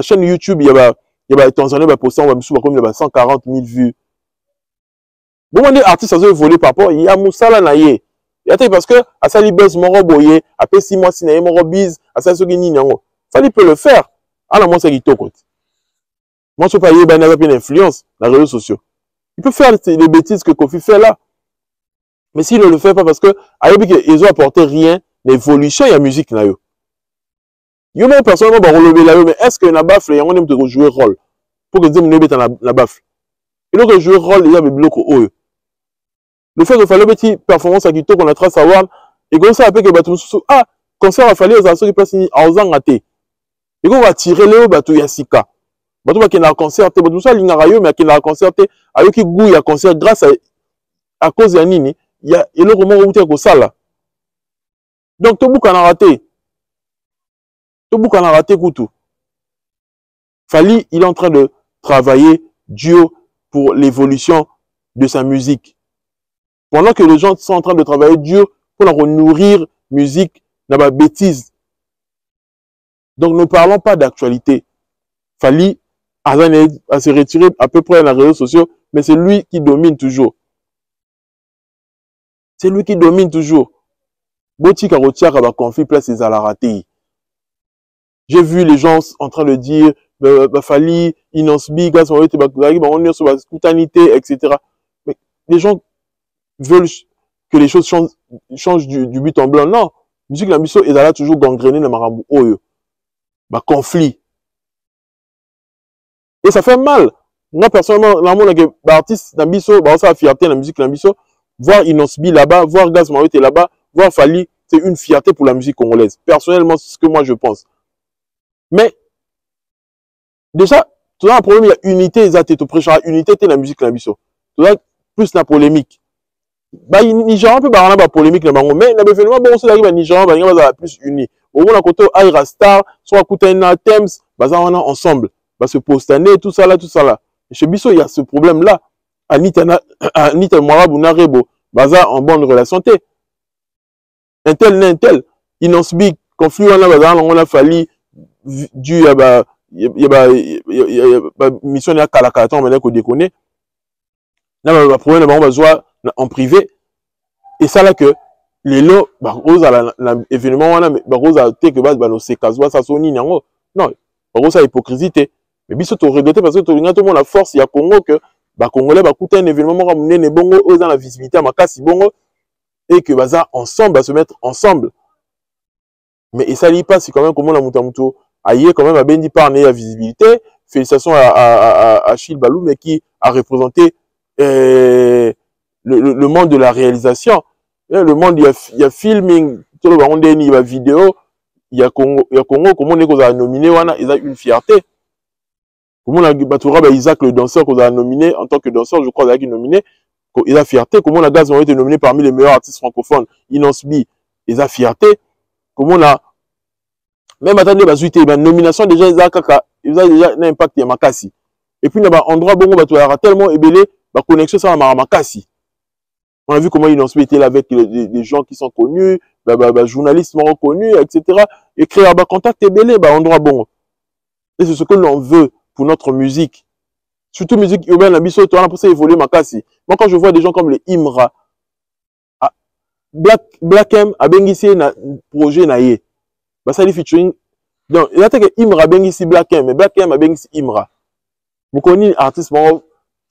chaîne YouTube il y a Tanzanie posté on va me comme il y a 140 000 vues. Bon on est artiste ça volé par rapport il y a Moussala naye. Il y a parce que à ça libes moro boyer après 6 mois si naye moro bise à ça ce qui ni nango. Fali peut le faire. À la moi c'est qui toko. Moi je pas y ben une influence dans les réseaux sociaux. Il peut faire les bêtises que Kofi fait là. Mais s'il ne le fait pas parce que ils ont apporté rien d'évolution il y a musique na yo. Yo même personnellement ba relever là mais est-ce que na bafle yango nem te jouer rôle pour que Dieu beta na bafle. Il doit jouer rôle il y a des blocs oyo. Le fait que fallait petit performance à Kito qu'on a trace savoir et comme ça après que bato ah concert a fallu aux assos qui passe ni auzanga te. Et qu'on va tirer le bato yasika. Bato ba kena concert te bato ça lingara yo mais kena concert te ayo ki goût ya concert grâce à cause ya nini il y a et le comment outé ko sala. Donc tout boucan a raté. Tout boucan a raté Koutou. Fali, il est en train de travailler dur pour l'évolution de sa musique. Pendant que les gens sont en train de travailler dur pour la nourrir musique, n'a pas bêtise. Donc ne parlons pas d'actualité. Fali a se retirer à peu près dans les réseaux sociaux, mais c'est lui qui domine toujours. C'est lui qui domine toujours. Boti Karotia va conflit place ses à la raté. J'ai vu les gens en train de dire Fali, Inansbi, Gaz, on est sur la spontanéité, etc. Mais les gens veulent que les choses changent du but en blanc. Non. Musique la mission est là toujours gangrénée dans Marambu Oyo. Conflit. Et ça fait mal. Moi, personnellement, dans mon artiste, dans Bisso, ça a fierté dans la musique, dans Bisso, voir Inansbi là-bas, voir Gaz Maroté là-bas, voir Fali, c'est une fierté pour la musique congolaise. Personnellement, c'est ce que moi je pense. Mais, déjà, tu as un problème, il y a unité, ils ont été prêchant, unité, c'est la musique, la biso. Tu as plus la polémique. Bah, Nigeria, peut avoir la polémique, mais, l'événement, bon, c'est la Nigeria, bah, va plus uni. Au moins, à côté, Aira Star, soit Koutaina, Thames, bah, ça, on a ensemble. Bah, se postaner, tout ça là. Et chez Bisso, il y a ce problème-là. Anita Mourabou, Narebo, bah, ça, en bonne relation, Intel, Inansbi, conflit, on a fallu, dû à mission de Kalakatan, maintenant qu'on déconne. Là, le problème, on va jouer en privé. Et ça, là, que les lots, rose à l'événement, rose à té que base, c'est casois, ça sonne, non, rose à hypocrisie. Mais biso, tu regrettes parce que tu as tout le monde la force, il y a Congo que, Congolais, coûter un événement, ramener les bongo, eux, dans la visibilité, à ma casse, bongo, et que, ça, ensemble, se mettre ensemble. Mais, et ça, il passe, c'est quand même, comment la moutamouto, aïe, quand même, à Bendi par la visibilité. Félicitations à Achille Balou, mais qui a représenté le monde de la réalisation. Le monde, il y a filming, il y a vidéo, il y a Congo, comment on est qu'on a nominé, il a une fierté. Comment on a Batura, Isaac, le danseur qu'on a nominé, en tant que danseur, je crois, il a nominé, il a fierté. Comment on a Gaz ont été nominé parmi les meilleurs artistes francophones, Inansbi, il a fierté. Comment on a même attendez, la nomination déjà, ils ont déjà un impact à Makassi. Et puis, il y a un endroit où on va tellement ébélé, la connexion ça à Makassi. On a vu comment ils ont été là avec des gens qui sont connus, journalistes reconnus, etc. Et créer un contact ébélé, endroit bon. Et c'est ce que l'on veut pour notre musique. Surtout musique urbaine, la biso, on a pour ça évoluer Makassi. Moi, quand je vois des gens comme les Imra, Black M, a bénéficié d'un projet naïe. Ça dit featuring. Donc, il y a que Imra ben ici Black M, mais Black M a ben ici Imra. Vous connaissez un artiste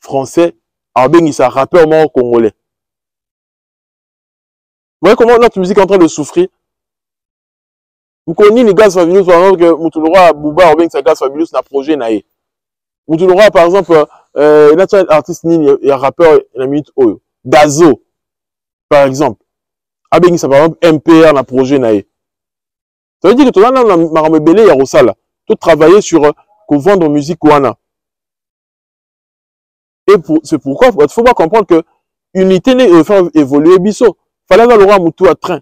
français, a ben ici un rappeur congolais. Vous voyez comment notre musique est en train de souffrir? Vous connaissez les Gaz Fabulous, par exemple, que Moutouloura Bouba, a ben ici Gaz Fabulous, n'a projet naïe. Moutouloura, par exemple, il y a un artiste, il y a un rappeur, il y a une minute Oyo. Dazo, par exemple, abengi ça par exemple MPR na projet naé. Ça veut dire que tu as un belé ya rosala, tu travailler sur vendre musique wana. Et c'est pourquoi il faut pas comprendre que unité n'est faire évoluer biso. Fallait avoir le moutou à train.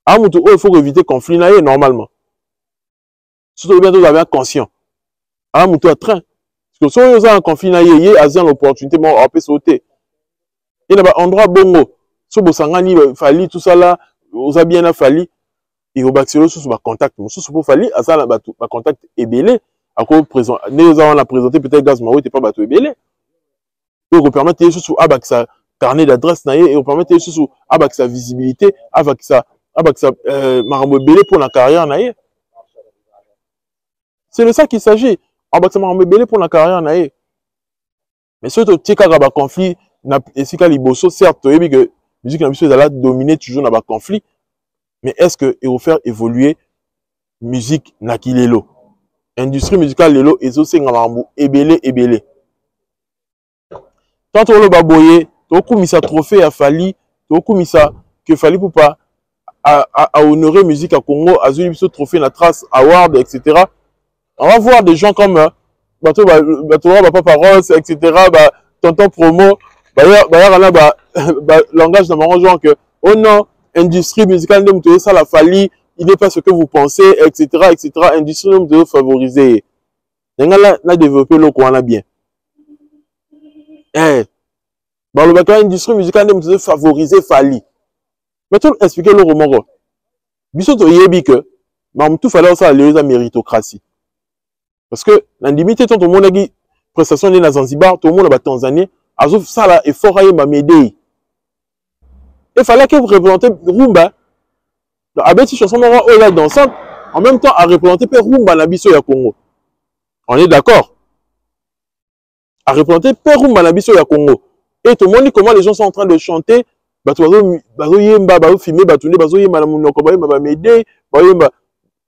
À moutou il faut éviter conflit naé normalement. Surtout bien vous avez un conscient. À moutou à train. Parce que si vous avez un conflit naé, il y a l'opportunité bon on peut sauter. Il y a un endroit bongo. Si vous avez falli tout ça là, vous avez bien falli. Et au baxilo sous ba contact. Sous pour falli, à ça ba contact est belé. À quoi présent, nous avons présenté peut-être gaz maou, t'es pas bateau est belé. Et vous permettez sous avec sa carnet d'adresse naé et vous permettez sous avec sa visibilité, avec sa marambo belé pour la carrière naé. C'est de ça qu'il s'agit. Avec sa marambo belé pour la carrière naé. Mais surtout tika ba conflit na esika liboso certes oui que musique na biso ezala dominer toujours na ba conflit. Mais est-ce que il faut faire évoluer musique nakilelo? Industrie musicale lelo ezo ngamambu ebele. Tant on le baboye, to kumisa trophée à Fali, to kumisa que Fali pour pas à honorer musique à Congo, à zuli biso trophée na trace award etc. On va voir des gens comme bato papa Rose etc. Bah tonton promo, langage de marrant genre que oh non industrie musicale de ça la Fali, il n'est pas ce que vous pensez, etc., etc. Industrie de favoriser. N'a développé le coin là bien. Dans le bac industrie musicale de favoriser Fali. Maintenant, expliquer le roman. Bisous to yebi que, mais tout fallait ça aller à méritocratie. Parce que, la limite, tout le monde a dit, prestation de Zanzibar, tout le monde a Tanzanie, azouf ça là, effort à y m'aider. Il fallait que vous représentez Rumba. Avec ces chansons là dansant, en même temps à représenter Rumba na biso ya Congo. On est d'accord? À représenter Rumba na biso ya Congo. Et tout le monde dit comment les gens sont en train de chanter. Bazo yemba, bazo filmer, bazo yemba na munoko, bazo m'aider, bazo yemba.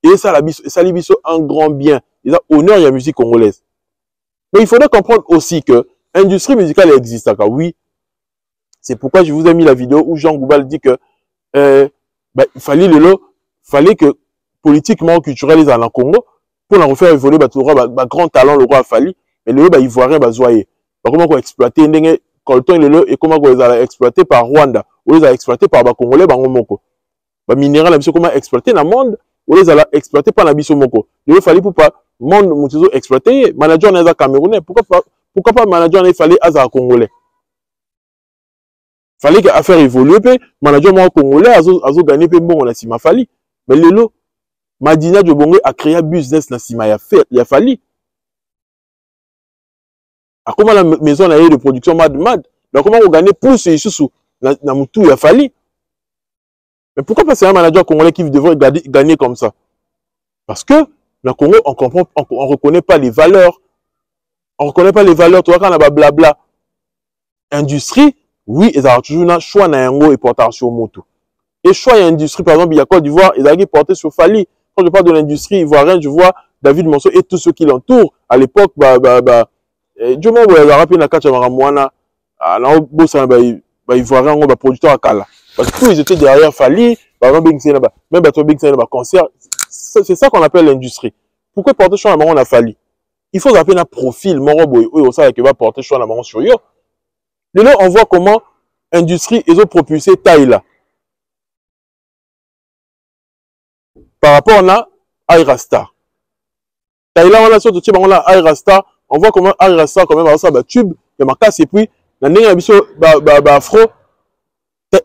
Et ça la biso, ça biso un grand bien. Ils ont honneur à la musique congolaise. Mais il faudrait comprendre aussi que l'industrie musicale existe. Oui. C'est pourquoi je vous ai mis la vidéo où Jean Goubal dit que il fallait que politiquement, culturel, en Congo, pour en refaire évoluer, grand talent, le roi a fallu, mais le roi, il voit rien, zoyer. Comment on exploiter, et comment on les exploité par Rwanda, ou les a exploité par Congolais, Moko. Minéral, la comment exploiter dans le monde, ou les a exploité par la Moko. Il fallait pour pas, monde, mon exploité, manager n'est pas Camerounais, pourquoi pas manager n'est fallait à Congolais? Fallait qu'à faire évoluer, manager moi congolais, azo gagner pe bon on a sima fali. Mais lelo, Madina Djobongwe a créé un business na sima ya fali. A comment la maison de production mad. Donc comment on gagne plus sous na mutu ya fali. Mais pourquoi pas c'est un manager congolais qui devrait gagner comme ça? Parce que dans le Congo on reconnaît pas les valeurs. On reconnaît pas les valeurs, tu vois quand on a blabla. Industrie oui, ils ont toujours un choix dans un et porté sur moto. Et choix industrie, par exemple, il y a Côte d'Ivoire, ils ont porté sur Fali. Quand je parle de l'industrie ivoirienne, je vois David Monceau et tous ceux qui l'entourent. À l'époque, Dieu m'a dit, il a rappelé la carte à Maramouana, ivoirien, producteur à Kala. Parce que tous ils étaient derrière Fali, même Big concert. C'est ça qu'on appelle l'industrie. Pourquoi porter choix à Maramouana Fali? Il faut appeler un profil, Moroboy, ou ça qui va porter choix à Maramouana sur yo. Là, on voit comment l'industrie est propulsée Taïla. Par rapport à Airastar. Taïla, on a sorti de on a Airastar. On voit comment Airastar, quand même, ça, tube, il y a ma casse et puis, la nègre, afro,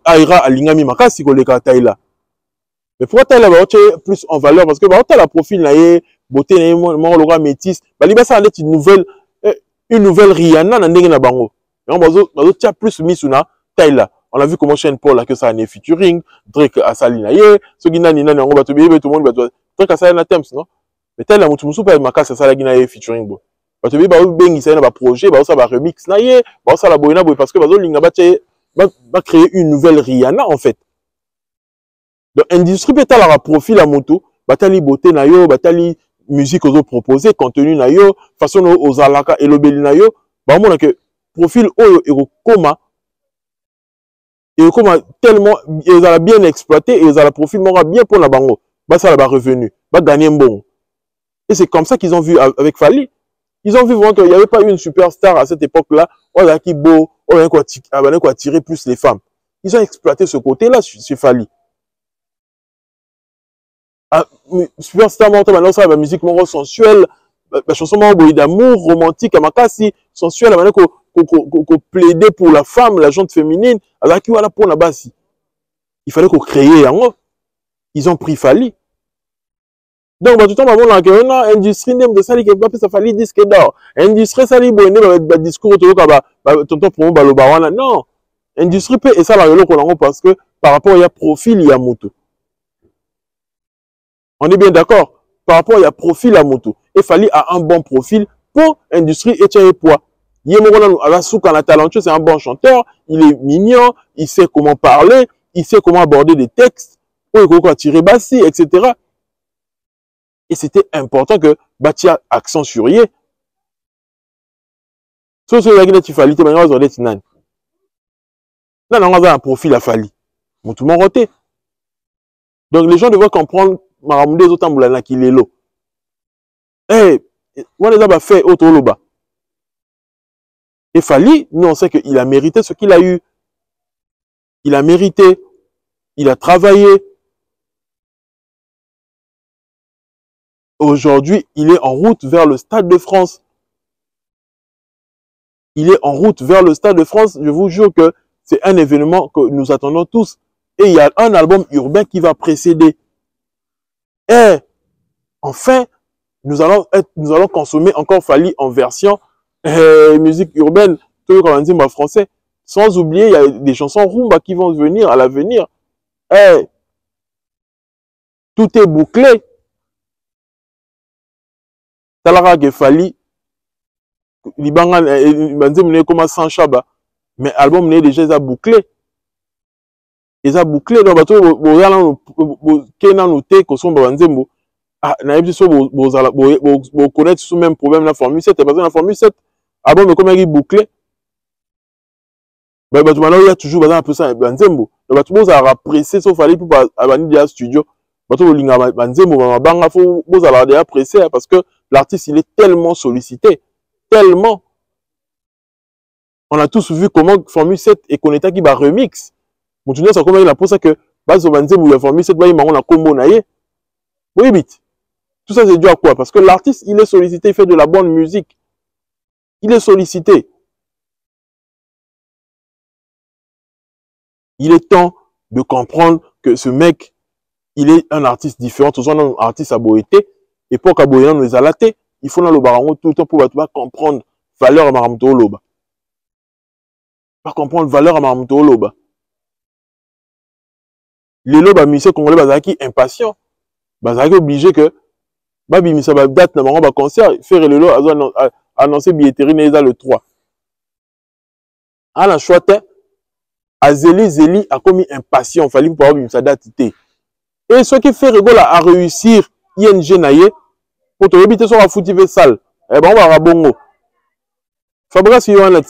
Aira, alingami, ma casse, c'est que Taïla. Mais pourquoi Taïla va plus en valeur? Parce que, la profil, beauté, mon métis, ça a une nouvelle Rihanna, na nègre, na bango. On a plus mis sur Taïla. On a vu comment Shane Paul a que ça a featuring, Drake a Salina, ce qui n'a ni n'a pas tout le monde, Drake a Salina Thames, non? Mais Taïla, mon tout pas ma casse, ça a Guinée featuring. Parce que ben il y a un projet, ça va remix, ça la boina, parce que va créer une nouvelle Rihanna en fait. Donc, l'industrie peut avoir un profil à moto, batali beauté nayo, batali musique aux proposés, contenu nayo, façon aux alaka et l'obéli nayo, on a que profil oyo et koma et comme tellement ils ont bien exploité et ils ont le profil bien pour la bango bah ça là revenu bah gagner bon et c'est comme ça qu'ils ont vu avec Fally. Ils ont vu vraiment qu'il n'y avait pas eu une superstar à cette époque-là. On a qui beau, on a quoi attirer plus les femmes. Ils ont exploité ce côté-là chez Fally. Ah, superstar, maintenant, ça, la musique sensuelle, la chanson d'amour, romantique, amakasi, sensuelle, qu'on plaidait pour la femme, la gente féminine, alors qui voilà pour la base. Il fallait qu'on crée en haut. Ils ont pris Fally. Donc, tout le temps, on a une industrie de ça, qui est ça Fally disque d'or. Industrie, ça, il y a un discours, non. Industrie, et ça, parce que par rapport, il y a profil, il y a moto. On est bien d'accord. Par rapport, il y a profil à moto. Et Fally a un bon profil pour industrie et tient poids. Talentueux, c'est un bon chanteur, il est mignon, il sait comment parler, il sait comment aborder des textes, il peut tirer bassi, etc. Et c'était important que Batia accent sur yé. Sauf que il Fally, tu vas dire nan. Là, on a un profil à Fally. Tout le monde roté. Donc les gens devraient comprendre Maramoude autant boulana qu'il est là. Eh, on les a fait autre loba. Et Fally, nous on sait qu'il a mérité ce qu'il a eu. Il a mérité. Il a travaillé. Aujourd'hui, il est en route vers le Stade de France. Il est en route vers le Stade de France. Je vous jure que c'est un événement que nous attendons tous. Et il y a un album urbain qui va précéder. Et enfin, nous allons consommer encore Fally en version musique urbaine, tout comme on dit en français. Sans oublier, il y a des chansons rumba qui vont venir à l'avenir. Tout est bouclé. Talara que Fally, Libanga, comme sans chaba, mais l'album n'est déjà bouclé. Ils ont bouclé. Donc, ah, vous connaissez ce même problème la Formule 7. Parce que la Formule 7, ah bon, mais comment il bouclé? Il y a toujours un peu ça. Donc, vous avez apprécié ce Fally pour aller dans studio. Vous avez apprécié parce que l'artiste, il est tellement sollicité. Tellement. On a tous vu comment Formule 7 et Koneta qui va remix. Vous savez, c'est comme il a pour ça que base la Formule 7, il a combo naïe. Oui, vite. Tout ça, c'est dû à quoi? Parce que l'artiste, il est sollicité, il fait de la bonne musique. Il est sollicité. Il est temps de comprendre que ce mec, il est un artiste différent. Tout ça, un artiste à boété. Et pour qu'à boété, nous les alaté, il faut dans le barango tout le temps pour comprendre valeur à Maramto Loba. Pas comprendre valeur à Maramto Loba. Les lobes musiciens congolais, bazaki impatient. Bazaki obligé que Babi Missa date na ba concert faire le lot annoncer billetterie le 3. À la chouette Zeli a commis impatient, fallait pour avoir Missa date té. Et ce qui fait rigolo à réussir ING naie pour te habiter sur la foutive salle. Eh ben on va rabongo. Fabrice Yohanet.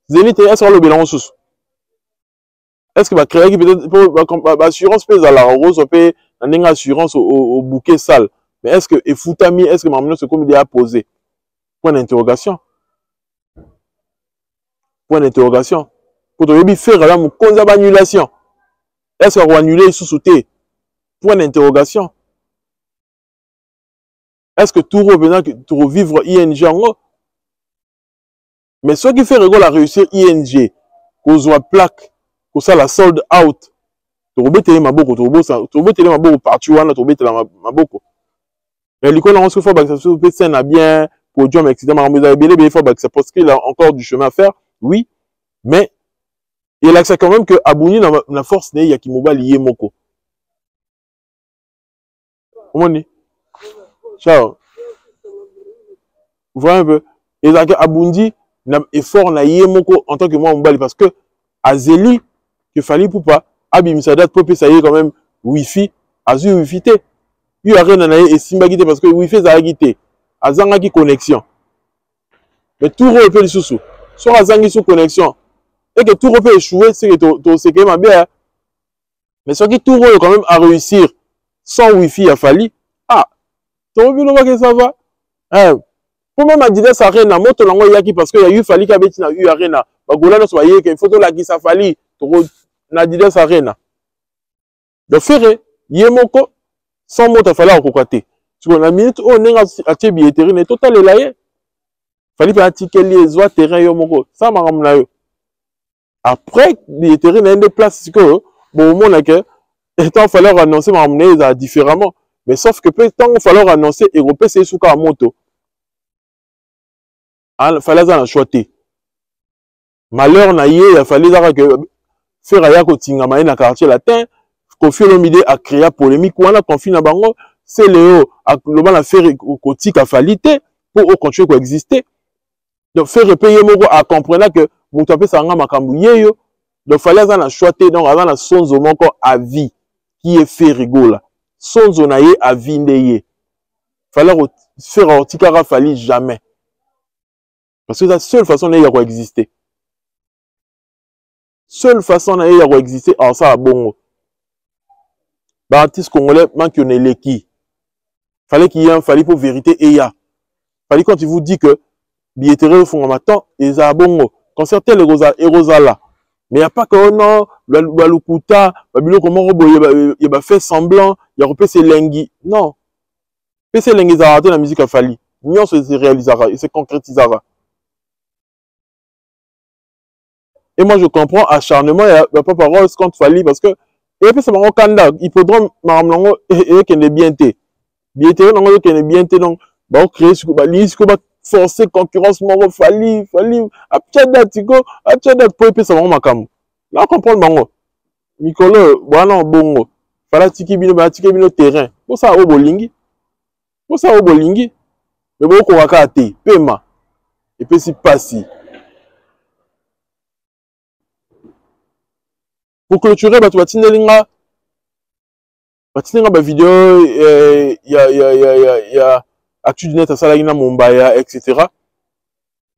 Zeli est sur le bilan sous. Est-ce que va créer peut-être assurance pèse à la rose paye une assurance au bouquet sale. Mais est-ce que Foutami, est-ce que Mamadou ce comme il a posé? Point d'interrogation. Point d'interrogation. Pour te faire là mon concept annulation. Est-ce qu'on va annuler sous-souté? Point d'interrogation. Est-ce que tout revenant pour revivre ING en haut? Mais ce qui fait rigolo à réussir ING, qu'on soit plaque, qu'on soit la sold out, tu rebêtes ma boko, tu rebêtes ma boko partout, tu rebêtes ma boko. Mais l'école en ce fois, ça se fait scène à bien, podium, etc. Mais il faut que ça parce qu'il a encore du chemin à faire, oui, mais il a ça quand même que Abouni na force n'est y'a qui m'a lié moko. Comment on dit? Ciao. Vous voyez un peu? Et là, Aboundi n'a effort na yé moko en tant que moi Mbali parce que Azeli que Fally pour pas Abim Sadat pour ça y est quand même Wi-Fi, Azu Wi-Fi té. Il y a rien à et Simba guité parce que Wi-Fi ça a guité. Azanga qui connexion. Mais tout repère sous. Soit Azangi sous connexion. et que tout peut échouer, c'est que quand même bien. Mais ce qui tout quand même à réussir sans wifi a fallu. Ah, tu as vu que ça va? Pour même Adidas Arena, moto lango yaki parce que y a eu fallu qu'il na eu Arena. Bagola no soyé que photo la qui ça fallu na Adidas Arena. Donc faire yemoko sans moto fallait encore sur la minute on est à tie billetterie n'est total là fallait pas ticket les terrain yomoko ça m'a ramené après billetterie n'a des places que bon au monde que étant fallait annoncer m'a ramené ça différemment mais sauf que peut tant fallait annoncer européen c'est sous ka moto il fallait en choisir malheur na yé il fallait que faire aya ko tinga na quartier latin Kofi Olomide a créé polémique wana conflit na bango c'est Léo a global affaire kotika falité pour continuer à exister donc faire payer moko a comprendre que mutu ape sanga makambu yeyo donc fallait azana choiter donc azana sonzo moko à vie qui est fait rigola sonzo na ye à vie ndeye fallait faire otikara fali jamais parce que la seule façon de y exister seule façon de y exister en ça a bongo artiste congolais manque une éléki. Fallait qu'il y ait un fallait pour vérité et ya. Fallait quand il vous dit que billetterie font matin et ça bongo. Concerter les Rosala. Mais il n'y a pas que oh non, Balukuta, Babilo comment il va faire semblant, il y a repé ses lengui. Non. PC lengui ça la musique a fallu. Nyon se réalisera et se concrétisera. Et moi je comprends acharnement il n'y a pas parole contre Fali parce que et puis c'est mon candidat hippodrome maramlango et qui est bien té bien té non qui est bien té donc bah créer ce que bah lisco bah forcer concurrence moro Fali apchada tiko apchada pour puis c'est mon makam là on comprend mango mikolo voilà bongo fala tiki bino terrain pour ça au bolingi mais beaucoup wakate paiement et puis si passi pour clôturer bah tu vas tinelinga ba vidéo il y a actu du net à Salagina Mombaya etc.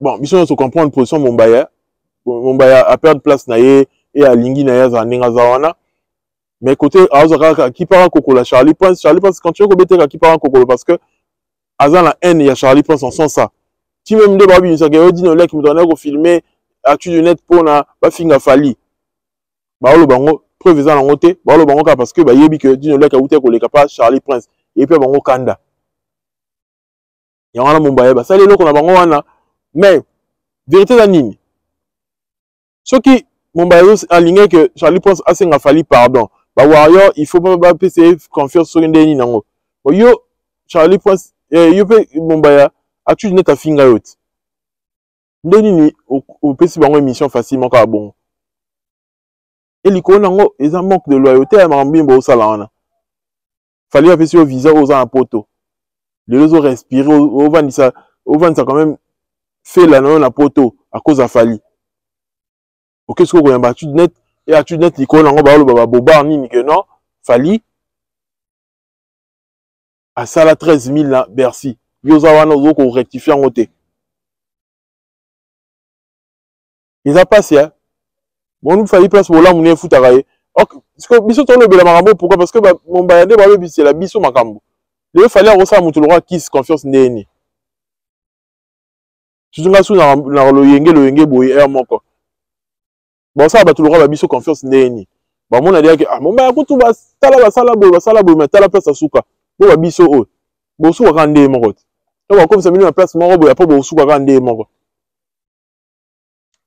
Bon mission de comprendre position Mombaya a perdre place naie et à lingi naia za ninga zawana mais côté azaka qui part kokola Charlie Prince quand tu veux ko qui part kokola parce que azan la haine il y a Charlie Prince en sens ça tu même de babi ça que dino lek mutana ko filmer actu du net pour na ba finga fali ba lo bango preuve za nango te ba lo bango ka parce que ba yebi que dino lek a outé ko le pas Charlie Prince et puis bango kanda ya wana Mombaya ba sali loko na bango wana mais vérité la nini ceux qui Mombaya aligné que Charlie Prince a senga fali pardon ba warrior il faut pas PC confiance sur ndeni nango yo Charlie Prince yo pe Mombaya actu net a finga yot ndeni ni au PC bango émission facilement ka bon et l'icône nango ils en manque de loyauté à mambimbo au salana fallait appeler au visa aux en poto les autres respirer au vent ça quand même fait la non na poto à cause à fali ok ce qu'on a battu net et actu net l'icône nango ba lo baba bobar ni que non fali à ça la 13 000 là Bercy yoza wana ko rectifier en côté ils a passé hein. Bon nous fallait place pour là mon foot à railler ok ce que biso ton le bela makambo pourquoi parce que mon bayande ba be c'est la biso makambo il fallait rosa mutu le roi qui se confiance ndeni tu nga sou na lo yenge boye er moko bon ça ba tout le roi ba biso confiance ndeni ba mon a dit que ah mon ba kutu ba sala boye mais tala place asuka bo ba biso o bo su ka ndé moko donc comme ça mis na place moko boye après bo su ka ndé moko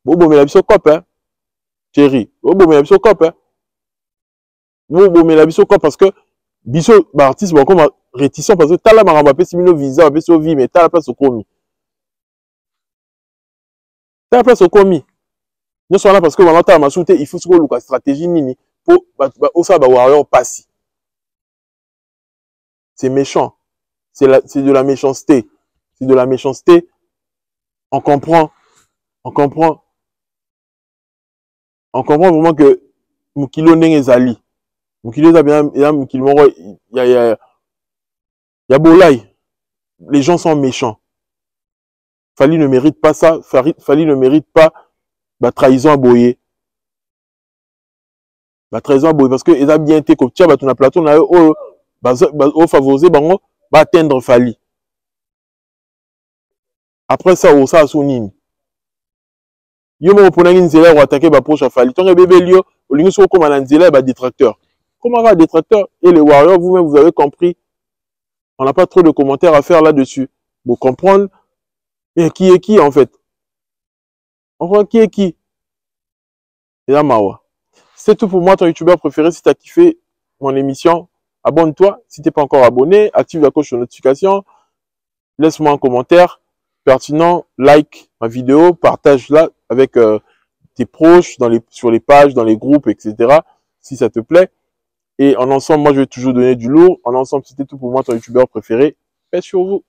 bo mais la biso cop hein chérie bo mais la biso cop hein bo mais la biso cop parce que biso ba artiste bon comme réticent parce que tala maramba pe simino visa pe so vie mais tala place au komi tala place au komi nous sommes là parce que on ma souté il faut se ko stratégie nini pour au ça ba warrior passi c'est méchant c'est de la méchanceté on comprend vraiment que mukilo ndenge zali mukilo za bien ya mukilo moko il y a bolai les gens sont méchants Fali ne mérite pas ça Fali ne mérite pas la trahison à boyer Bah, très bien, parce que ils ont bien été comme tiens, bah, tu as plateau, na au favoriser, bango, va atteindre Fali. Après ça, au ça, sonine. Yo, mon opponent, il nzela, ou attaquer, bah, proche à Fali. Ton bébé, lio, au lieu de comme un nzela, bah, détracteur. Comment va détracteur? Et les Warriors, vous-même, vous avez compris. On n'a pas trop de commentaires à faire là-dessus. Vous comprendre, et qui est qui, en fait? Enfin, qui est qui? C'est la Mawa. C'est tout pour moi, ton youtubeur préféré. Si tu as kiffé mon émission, abonne-toi. Si tu n'es pas encore abonné, active la cloche de notification. Laisse-moi un commentaire pertinent, like ma vidéo, partage-la avec tes proches, sur les pages, dans les groupes, etc. Si ça te plaît. Et en ensemble, moi, je vais toujours donner du lourd. En ensemble, c'était tout pour moi, ton youtubeur préféré. Paix sur vous.